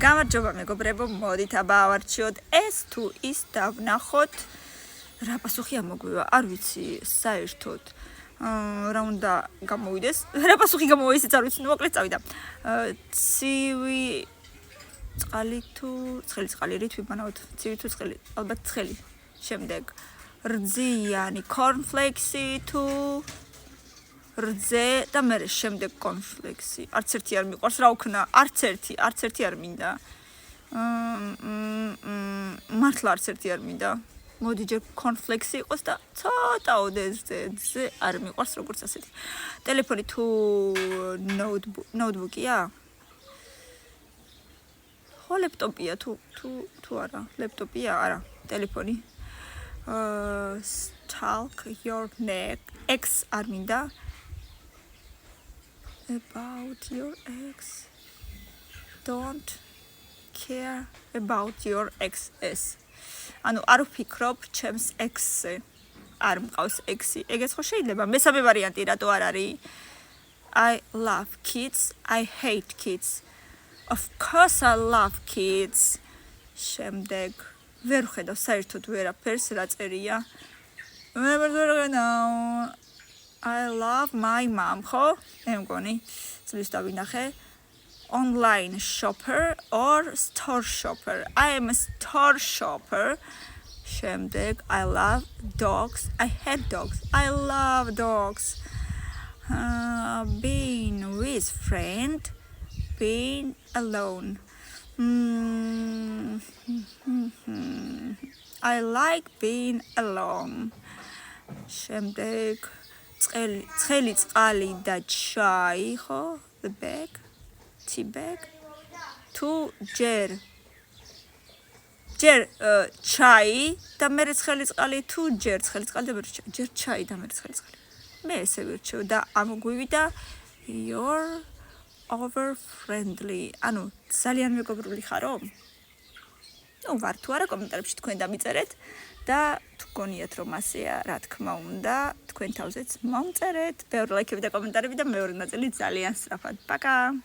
გამარჯობა მეგობრებო, მოდით აბავარჩიოთ ეს თუ ის დავნახოთ. რა პასუხი ამოგვივა? არ ვიცი, საერთოდ. რა უნდა გამოვიდეს? რა პასუხი გამოვიდეს, არ ვიცი, მოკლედ წავიდა. ცივი წყალი თუ ცხელი წყალი რით ვიბანავთ? ცივი თუ ცხელი? ალბათ ცხელი. შემდეგ რძიანი cornflakes-ი თუ რძე და მე შემდეგ cornflakes-ი. არც ერთი არ მიყვარს, რა ვქნა? არც ერთი არ მინდა. მართლა არც ერთი არ მინდა. მოდი ჯერ cornflakes-ი იყოს და ცოტაოდ ეს რძე არ მიყვარს როგორც ასეთი. ტელეფონი თუ ნოუთბუქია? ხო, ლეპტოპია თუ არა, ლეპტოპია, არა, ტელეფონი. Stalk your neck. Ex არ მინდა. About your ex. Don't care about your ex. ანუ არ ვფიქრობ ჩემს ex-ზე. არ მყავს ex-ი. ეგეც ხო შეიძლება? მესამე ვარიანტი რატო არ არის? I love kids. I hate kids. Of course I love kids. შემდეგ ვერ ხედავ საერთოდ ვერაფერს რა წერია. I love my mom, ხო? მე მგონი წლის დავინახე. Online shopper or store shopper. I am a store shopper. შემდეგ I love dogs. I hate dogs. I love dogs. Being with friend. Being alone. I like being alone. შემდეგ ცხელი წყალი და ჩაი, ხო? The bag. Tea bag. თუ ჯერ ჩაი და მე ცხელი წყალი თუ ჯერ ცხელი წყალი და მე ჯერ ჩაი და მე ცხელი წყალი. მე ესე ვირჩევ და ამგვივიდა you're over friendly. ანუ ძალიან მეგობრული ხარო? ნუ ვარ თუ არა კომენტარებში თქვენ დამიწერეთ და თუ გონიათ რომ ასეა, რა თქმა უნდა, თქვენ თავზეც მომწერეთ. ბევრი ლაიქები და კომენტარები და მეორე ნაწილი ძალიან სწრაფად. პაკა.